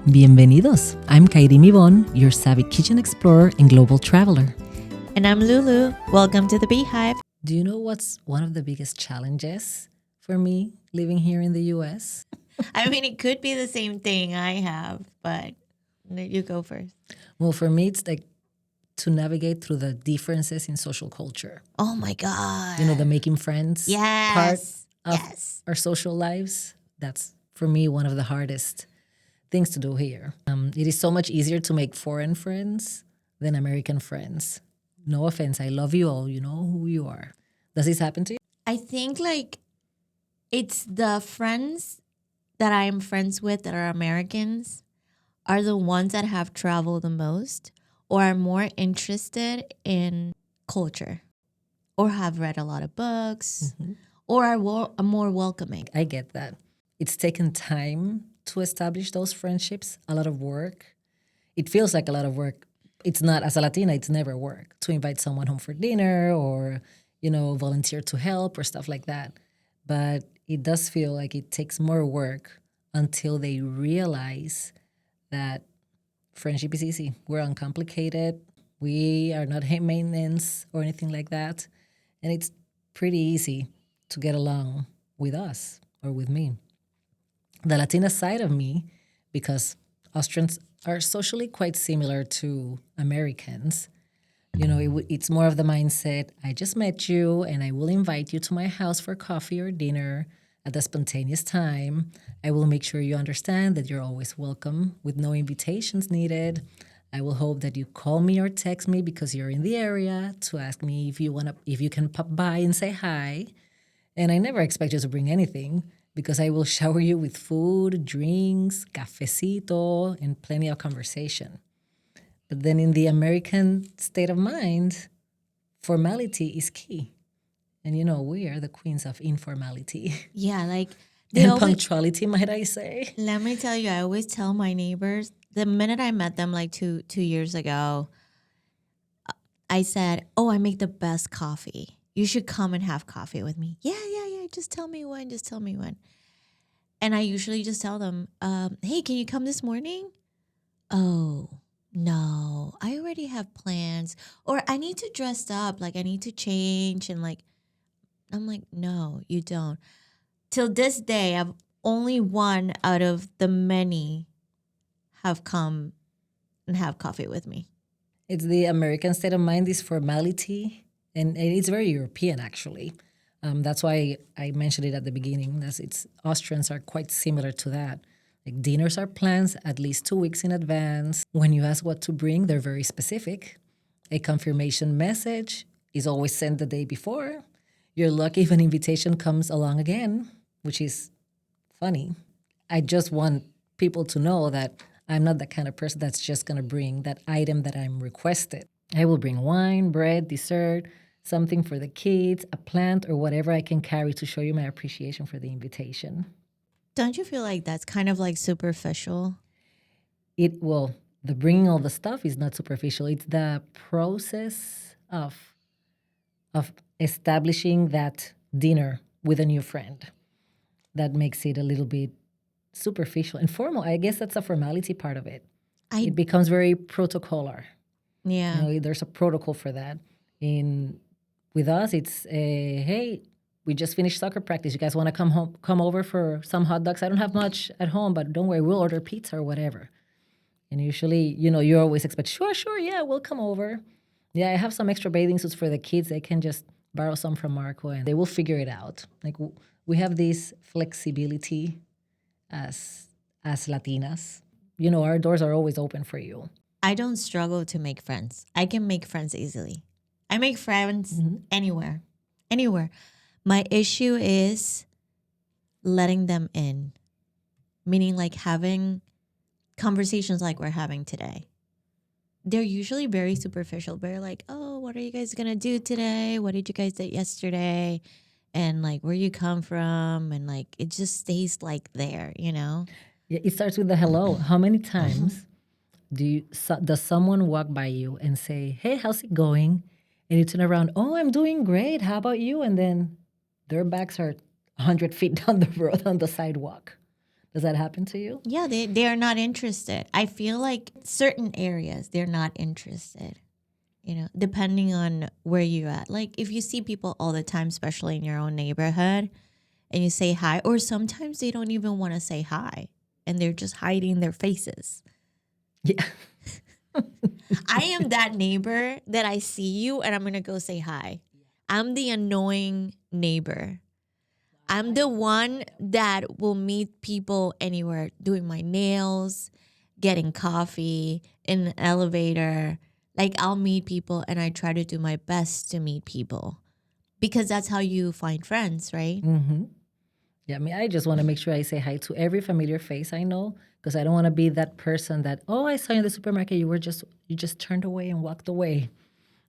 Bienvenidos. I'm Kairym Yvonne, your savvy kitchen explorer and global traveler. And I'm Lulu. Welcome to the Beehive. Do you know what's one of the biggest challenges for me living here in the US? I mean, it could be the same thing I have, but you go first. Well, for me, it's like to navigate through the differences in social culture. Oh my God. You know, the making friends part of our social lives. That's, for me, one of the hardest things to do here. It is so much easier to make foreign friends than American friends. No offense, I love you all. You know who you are. Does this happen to you? I think it's the friends that I'm friends with that are Americans are the ones that have traveled the most or are more interested in culture or have read a lot of books or are more welcoming. I get that. It's taken time to establish those friendships, a lot of work. It feels like a lot of work. It's not, as a Latina, it's never work to invite someone home for dinner or, volunteer to help or stuff like that. But it does feel like it takes more work until they realize that friendship is easy. We're uncomplicated. We are not high maintenance or anything like that. And it's pretty easy to get along with us or with me. The Latina side of me, because Austrians are socially quite similar to Americans, it's more of the mindset, I just met you and I will invite you to my house for coffee or dinner at the spontaneous time. I will make sure you understand that you're always welcome with no invitations needed. I will hope that you call me or text me because you're in the area to ask me if you can pop by and say hi. And I never expect you to bring anything because I will shower you with food, drinks, cafecito, and plenty of conversation. But then in the American state of mind, formality is key. And we are the queens of informality. Yeah, and punctuality, might I say. Let me tell you, I always tell my neighbors, the minute I met them two years ago, I said, I make the best coffee. You should come and have coffee with me. Yeah. Just tell me when. And I usually just tell them, hey, can you come this morning? Oh, no, I already have plans. Or I need to dress up. I need to change. And I'm like, no, you don't. Till this day, I've only one out of the many have come and have coffee with me. It's the American state of mind, this formality. And it's very European, actually. That's why I mentioned it at the beginning. Austrians are quite similar to that. Dinners are planned at least 2 weeks in advance. When you ask what to bring, they're very specific. A confirmation message is always sent the day before. You're lucky if an invitation comes along again, which is funny. I just want people to know that I'm not the kind of person that's just going to bring that item that I'm requested. I will bring wine, bread, dessert, something for the kids, a plant, or whatever I can carry to show you my appreciation for the invitation. Don't you feel like that's kind of superficial? The bringing all the stuff is not superficial. It's the process of establishing that dinner with a new friend that makes it a little bit superficial and formal. I guess that's a formality part of it. It becomes very protocolar. Yeah. There's a protocol for that. With us, it's hey, we just finished soccer practice. You guys want to come over for some hot dogs? I don't have much at home, but don't worry, we'll order pizza or whatever. And usually, you always expect, sure, yeah, we'll come over. Yeah, I have some extra bathing suits for the kids. They can just borrow some from Marco and they will figure it out. We have this flexibility as Latinas. Our doors are always open for you. I don't struggle to make friends. I can make friends easily. I make friends anywhere. My issue is letting them in, meaning having conversations like we're having today. They're usually very superficial. Very what are you guys going to do today? What did you guys do yesterday? And where you come from? And it just stays there, Yeah, it starts with the hello. How many times does someone walk by you and say, hey, how's it going? And you turn around, oh, I'm doing great. How about you? And then their backs are 100 feet down the road on the sidewalk. Does that happen to you? Yeah, they are not interested. I feel like certain areas they're not interested. Depending on where you're at. Like if you see people all the time, especially in your own neighborhood, and you say hi, or sometimes they don't even want to say hi and they're just hiding their faces. Yeah. I am that neighbor that I see you and I'm going to go say hi. I'm the annoying neighbor. I'm the one that will meet people anywhere, doing my nails, getting coffee, in an elevator. Like I'll meet people and I try to do my best to meet people because that's how you find friends, right? Mm-hmm. Yeah, I mean, I just want to make sure I say hi to every familiar face I know because I don't want to be that person that, oh, I saw you in the supermarket. You just turned away and walked away.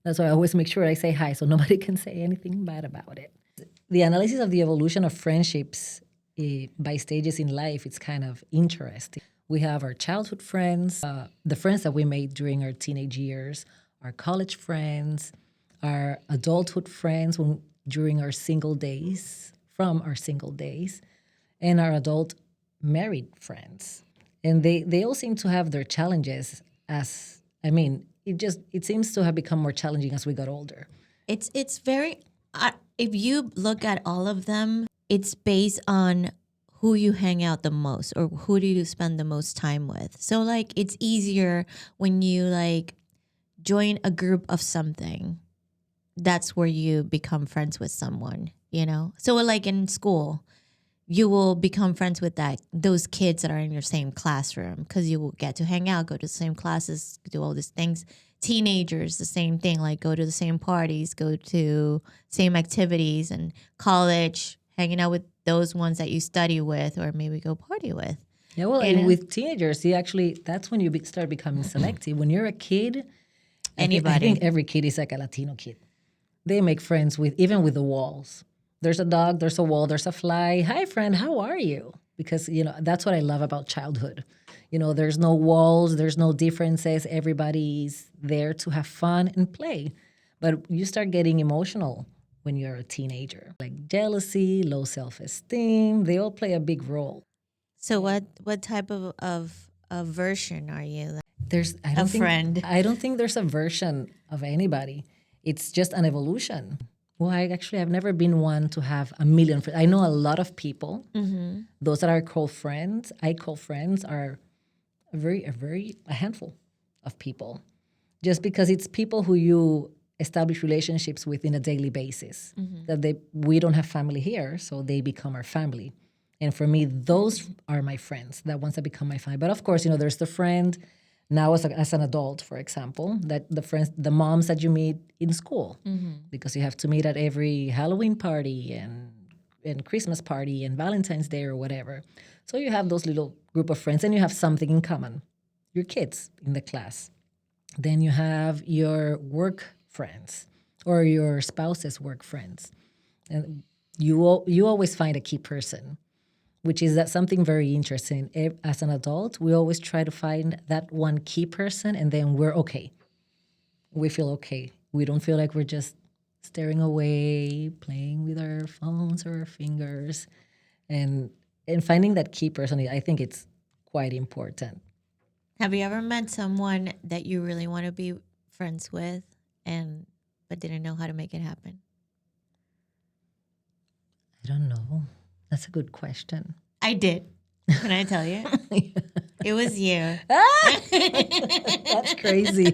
That's why I always make sure I say hi so nobody can say anything bad about it. The analysis of the evolution of friendships by stages in life, it's kind of interesting. We have our childhood friends, the friends that we made during our teenage years, our college friends, our adulthood friends during our single days, from our single days, and our adult married friends. And they all seem to have their challenges it seems to have become more challenging as we got older. It's very if you look at all of them, it's based on who you hang out the most or who do you spend the most time with. So like it's easier when you like join a group of something. That's where you become friends with someone. So like in school, you will become friends with those kids that are in your same classroom because you will get to hang out, go to the same classes, do all these things. Teenagers, the same thing, like go to the same parties, go to same activities, and college, hanging out with those ones that you study with or maybe go party with. Yeah, well, and with teenagers, that's when you start becoming selective. When you're a kid, I think every kid is like a Latino kid. They make friends even with the walls. There's a dog, there's a wall, there's a fly. Hi, friend, how are you? Because, that's what I love about childhood. There's no walls, there's no differences. Everybody's there to have fun and play. But you start getting emotional when you're a teenager. Like jealousy, low self-esteem, they all play a big role. So what type of version are you? Friend. I don't think there's a version of anybody. It's just an evolution. Well, I've never been one to have a million friends. I know a lot of people. Mm-hmm. Those that I call friends are a handful of people. Just because it's people who you establish relationships with in a daily basis. Mm-hmm. That we don't have family here, so they become our family. And for me, those are my friends, the ones that become my family. But of course, there's the friend now as an adult, for example, that the moms that you meet in school, because you have to meet at every Halloween party and Christmas party and Valentine's Day or whatever. So you have those little group of friends and you have something in common, your kids in the class. Then you have your work friends or your spouse's work friends. And you always find a key person, which is that something very interesting. As an adult, we always try to find that one key person, and then we're okay. We feel okay. We don't feel like we're just staring away, playing with our phones or our fingers, and finding that key person. I think it's quite important. Have you ever met someone that you really want to be friends with, but didn't know how to make it happen? I don't know. That's a good question. I did. Can I tell you? It was you. That's crazy.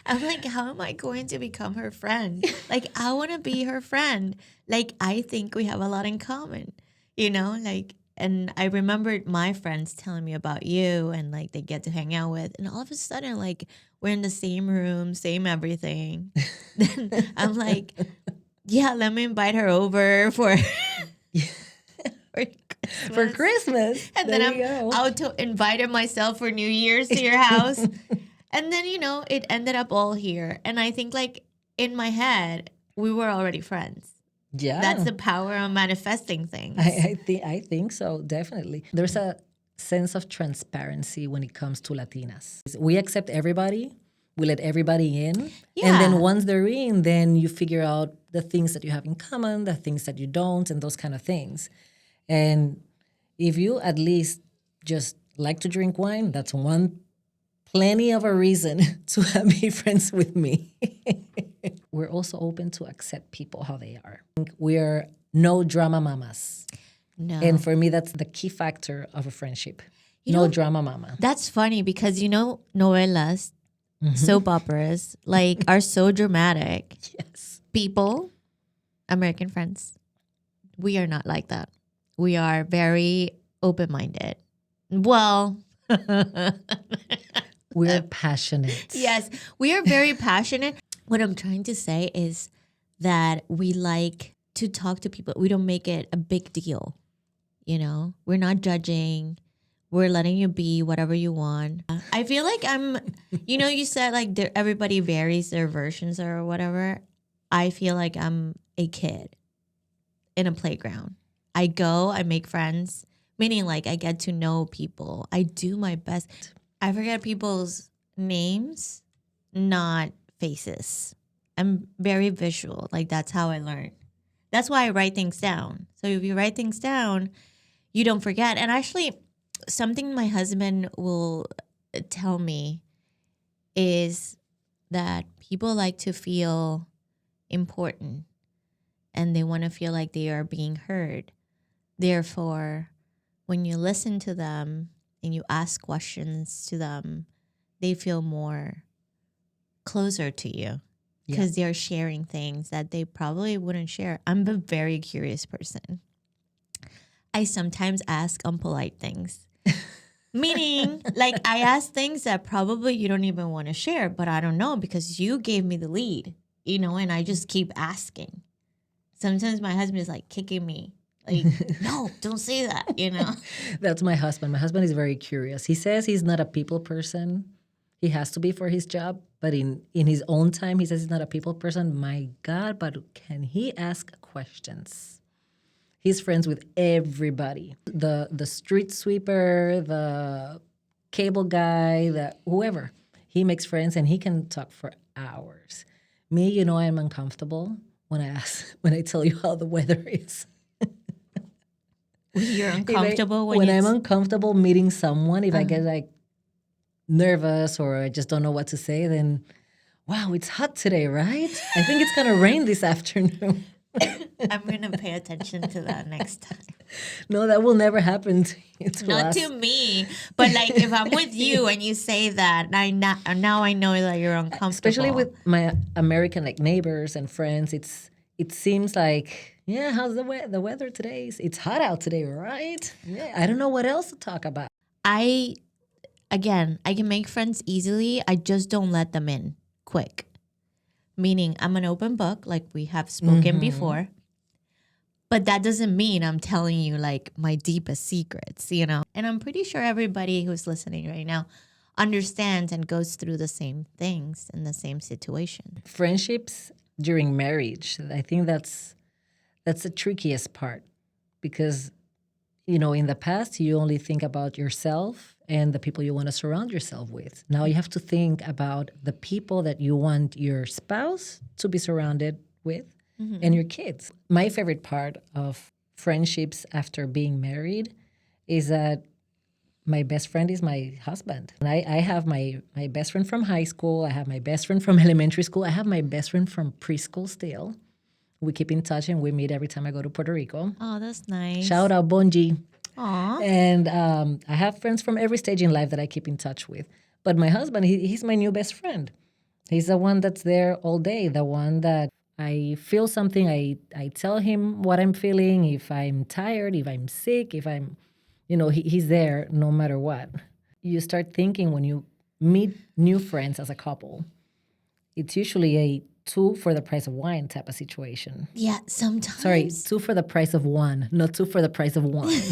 I'm like, how am I going to become her friend? Like, I want to be her friend. Like, I think we have a lot in common, and I remembered my friends telling me about you and like they get to hang out with. And all of a sudden, like, we're in the same room, same everything. Then I'm like, yeah, let me invite her over for for Christmas. And then I'm auto invited myself for New Year's to your house. And then, it ended up all here. And I think like in my head, we were already friends. Yeah. That's the power of manifesting things. I think so, definitely. There's a sense of transparency when it comes to Latinas. We accept everybody. We let everybody in. Yeah. And then once they're in, then you figure out the things that you have in common, the things that you don't, and those kind of things. And If you at least just like to drink wine, that's one plenty of a reason to be friends with me. We're also open to accept people how they are. We're no drama mamas. No. And for me, that's the key factor of a friendship. You No know, drama mama. That's funny because novelas, soap operas, like are so dramatic. Yes. People, American friends, we are not like that. We are very open-minded. Well, We're passionate. yes, we are very passionate. What I'm trying to say is that we like to talk to people. We don't make it a big deal. We're not judging. We're letting you be whatever you want. I feel like you said like everybody varies their versions or whatever. I feel like I'm a kid in a playground. I go, I make friends, meaning like I get to know people. I do my best. I forget people's names, not faces. I'm very visual. Like that's how I learn. That's why I write things down. So if you write things down, you don't forget. And actually, something my husband will tell me is that people like to feel important and they want to feel like they are being heard. Therefore, when you listen to them and you ask questions to them, they feel more closer to you because they're sharing things that they probably wouldn't share. I'm a very curious person. I sometimes ask unpolite things. Meaning, like, I ask things that probably you don't even want to share, but I don't know because you gave me the lead, and I just keep asking. Sometimes my husband is like kicking me. Like, no, don't say that, That's my husband. My husband is very curious. He says he's not a people person. He has to be for his job, but in his own time, he says he's not a people person. My God, but can he ask questions? He's friends with everybody. The street sweeper, the cable guy, the whoever. He makes friends and he can talk for hours. Me, I'm uncomfortable when I tell you how the weather is. You're uncomfortable when I'm uncomfortable meeting someone, if I get like nervous or I just don't know what to say, then wow, it's hot today, right? I think it's gonna rain this afternoon. I'm gonna pay attention to that next time. No, that will never happen to Not us. to me, but like if I'm with you and you say that, now I know that you're uncomfortable. Especially with my American like neighbors and friends, it seems like how's the weather today? It's hot out today, right? Yeah, I don't know what else to talk about. I can make friends easily. I just don't let them in quick. Meaning I'm an open book, like we have spoken before. But that doesn't mean I'm telling you like my deepest secrets, And I'm pretty sure everybody who's listening right now understands and goes through the same things in the same situation. Friendships during marriage, I think that's the trickiest part because in the past you only think about yourself and the people you want to surround yourself with. Now you have to think about the people that you want your spouse to be surrounded with and your kids. My favorite part of friendships after being married is that my best friend is my husband. And I have my best friend from high school. I have my best friend from elementary school. I have my best friend from preschool still. We keep in touch and we meet every time I go to Puerto Rico. Oh, that's nice. Shout out Bonji. Aw. And I have friends from every stage in life that I keep in touch with. But my husband, he's my new best friend. He's the one that's there all day, the one that I feel something, I tell him what I'm feeling, if I'm tired, if I'm sick, if I'm, he's there no matter what. You start thinking when you meet new friends as a couple, it's usually a two for the price of wine type of situation. Yeah, sometimes. Sorry, two for the price of one, not two for the price of wine.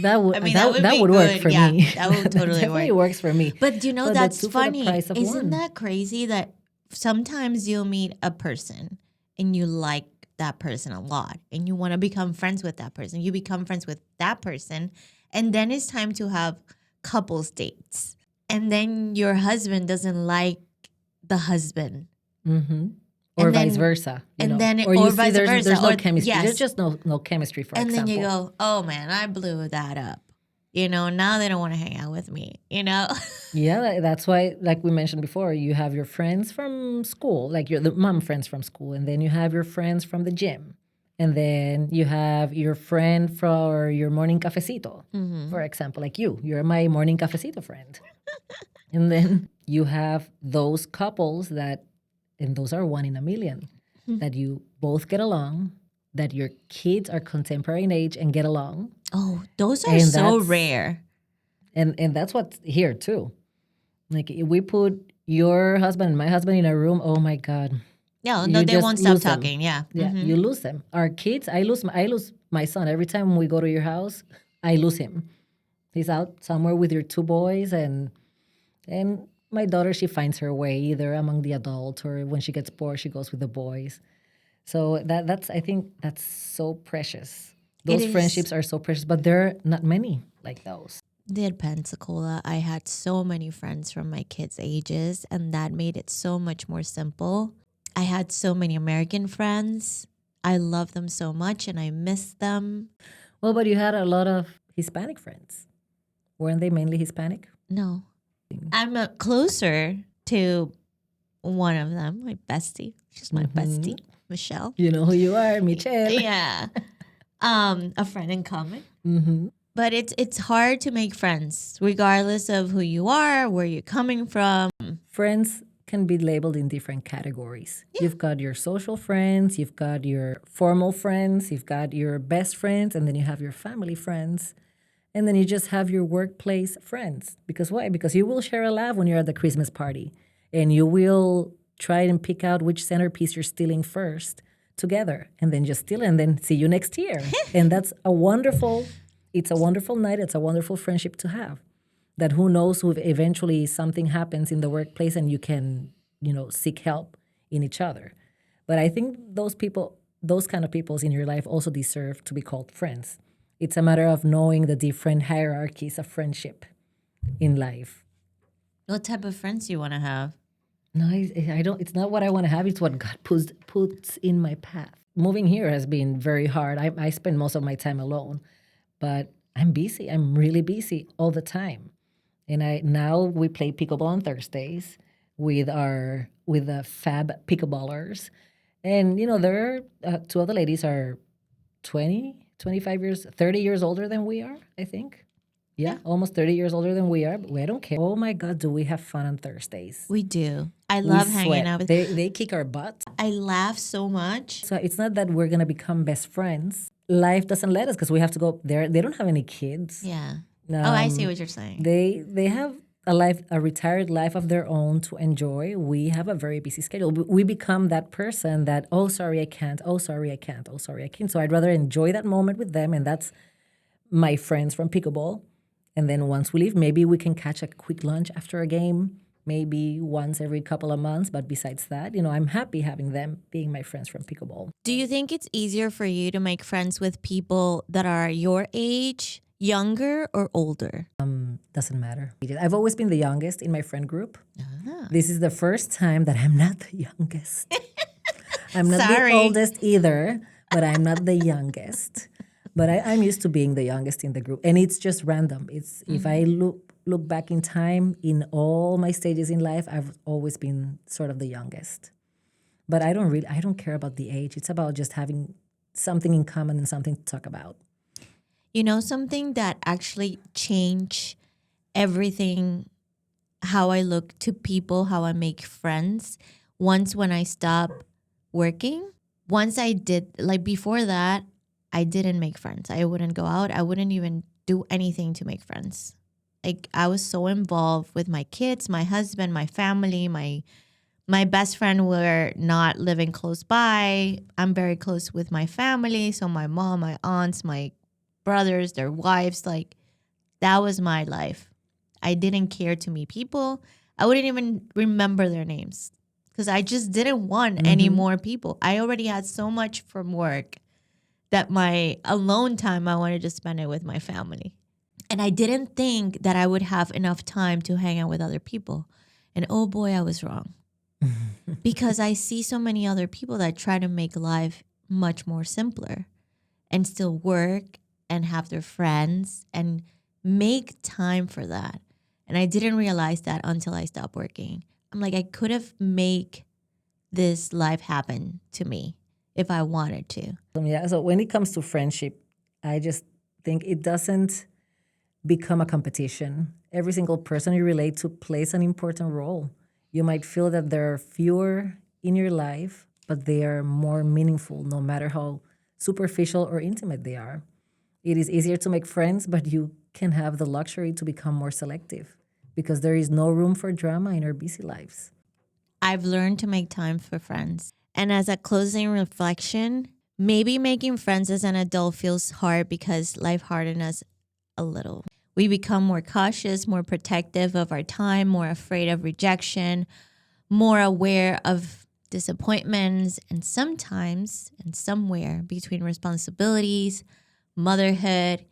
That would that would work for yeah, me. That would totally definitely work. works for me. But that's two for the funny. price of Isn't one. that crazy that sometimes you'll meet a person and you like that person a lot and you want to become friends with that person. You become friends with that person and then it's time to have couples dates. And then your husband doesn't like the husband. Mm-hmm. or And vice then versa, and then or you or see vice versa. there's no Or chemistry. There's yes. just no chemistry, for And then example. you go, oh man, I blew that up. Now they don't want to hang out with me, Yeah, that's why, like we mentioned before, you have your friends from school, like the mom friends from school, and then you have your friends from the gym, and then you have your friend for your morning cafecito, for example, like you're my morning cafecito friend. And then you have those couples and those are one in a million, that you both get along, that your kids are contemporary in age and get along. Oh, those are And so that's rare. and that's what's here too. Like if we put your husband and my husband in a room, oh my God, No, you they just won't stop lose them. talking. Yeah. Yeah, you lose them. Our kids, I lose my son every time we go to your house. I lose him. He's out somewhere with your two boys, and my daughter, she finds her way either among the adults or when she gets bored, she goes with the boys. So that's I think that's so precious. It Those is. friendships are so precious, but there are not many like those. Did Pensacola. I had so many friends from my kids' ages, and that made it so much more simple. I had so many American friends. I love them so much, and I miss them. Well, but you had a lot of Hispanic friends. Weren't they mainly Hispanic? No, I'm closer to one of them, my bestie. She's my bestie, Michelle. You know who you are, Michelle. Yeah, a friend in common. But it's hard to make friends, regardless of who you are, where you're coming from. Friends can be labeled in different categories. You've got your social friends, you've got your formal friends, you've got your best friends, and then you have your family friends. And then you just have your workplace friends. Because why? Because you will share a laugh when you're at the Christmas party. And you will try and pick out which centerpiece you're stealing first together. And then just steal it and then see you next year. And it's a wonderful night. It's a wonderful friendship to have. That who knows if eventually something happens in the workplace and you can, seek help in each other. But I think those kind of peoples in your life also deserve to be called friends. It's a matter of knowing the different hierarchies of friendship in life. What type of friends you want to have? No, I don't. It's not what I want to have. It's what God puts in my path. Moving here has been very hard. I spend most of my time alone, but I'm busy. I'm really busy all the time. And now we play pickleball on Thursdays with the fab pickleballers, and there are two of the ladies are 20, 25 years, 30 years older than we are, I think. Yeah, almost 30 years older than we are, but we don't care. Oh my God, do we have fun on Thursdays? We do. I We love hanging sweat. out with. They kick our butts. I laugh so much. So it's not that we're going to become best friends. Life doesn't let us because we have to go there. They don't have any kids. Yeah. I see what you're saying. They have a retired life of their own to enjoy. We have a very busy schedule. We become that person that, oh sorry I can't, oh sorry I can't, oh sorry I can't. So I'd rather enjoy that moment with them, and that's my friends from pickleball. And then once we leave, maybe we can catch a quick lunch after a game, maybe once every couple of months. But besides that, I'm happy having them being my friends from pickleball. Do you think it's easier for you to make friends with people that are your age, younger, or older? Doesn't matter. I've always been the youngest in my friend group. This is the first time that I'm not the youngest. I'm not Sorry. the oldest either, but I'm not the youngest. But I'm used to being the youngest in the group, and it's just random. It's if I look back in time in all my stages in life, I've always been sort of the youngest. But I don't care about the age. It's about just having something in common and something to talk about. Something that actually changed everything, how I look to people, how I make friends. Once when I stopped working, once I did, like before that, I didn't make friends. I wouldn't go out. I wouldn't even do anything to make friends. Like I was so involved with my kids, my husband, my family, my best friend were not living close by. I'm very close with my family. So my mom, my aunts, my brothers, their wives, like that was my life. I didn't care to meet people. I wouldn't even remember their names because I just didn't want any more people. I already had so much from work that my alone time, I wanted to spend it with my family. And I didn't think that I would have enough time to hang out with other people. And oh boy, I was wrong. because I see so many other people that try to make life much more simpler and still work and have their friends and make time for that. And I didn't realize that until I stopped working. I'm like, I could have made this life happen to me if I wanted to. Yeah, so when it comes to friendship, I just think it doesn't become a competition. Every single person you relate to plays an important role. You might feel that there are fewer in your life, but they are more meaningful no matter how superficial or intimate they are. It is easier to make friends, but you can have the luxury to become more selective because there is no room for drama in our busy lives. I've learned to make time for friends. And as a closing reflection, maybe making friends as an adult feels hard because life hardened us a little. We become more cautious, more protective of our time, more afraid of rejection, more aware of disappointments, and sometimes and somewhere between responsibilities, motherhood,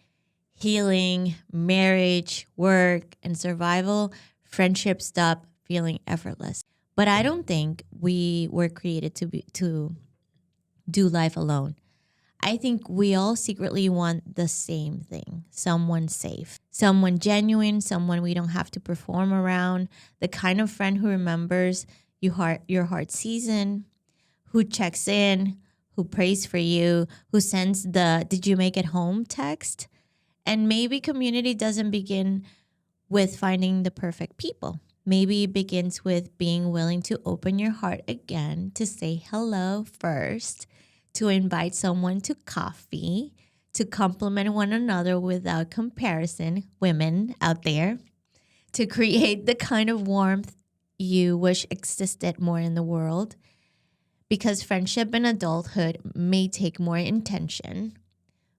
healing, marriage, work, and survival, friendships stop feeling effortless. But I don't think we were created to do life alone. I think we all secretly want the same thing: someone safe, someone genuine, someone we don't have to perform around, the kind of friend who remembers your hard season, who checks in, who prays for you, who sends the "did you make it home" text. And maybe community doesn't begin with finding the perfect people. Maybe it begins with being willing to open your heart again, to say hello first, to invite someone to coffee, to compliment one another without comparison, women out there, to create the kind of warmth you wish existed more in the world. Because friendship in adulthood may take more intention,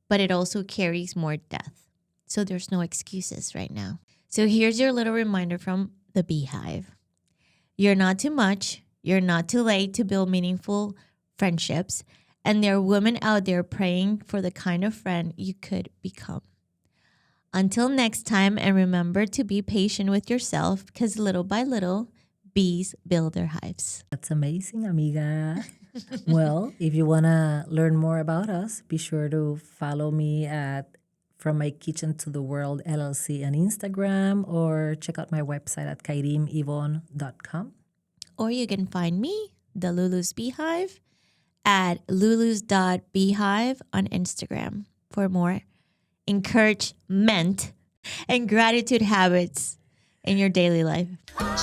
but it also carries more depth. So there's no excuses right now. So here's your little reminder from the Beehive. You're not too much. You're not too late to build meaningful friendships. And there are women out there praying for the kind of friend you could become. Until next time, and remember to be patient with yourself, because little by little, bees build their hives. That's amazing, amiga. Well, if you want to learn more about us, be sure to follow me at From My Kitchen to the World LLC on Instagram, or check out my website at kairymyvonne.com. Or you can find me, the Lulu's Beehive, at lulus.beehive on Instagram for more encouragement and gratitude habits in your daily life.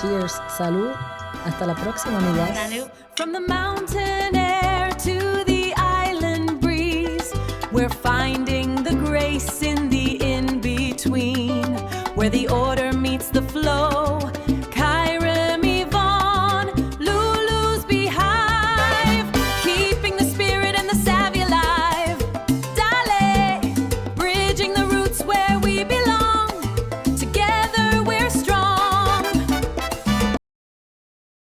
Cheers, salud. Hasta la próxima, amigas. From the mountain air to the island breeze, we're finding the grace in the in-between, where the order meets the flow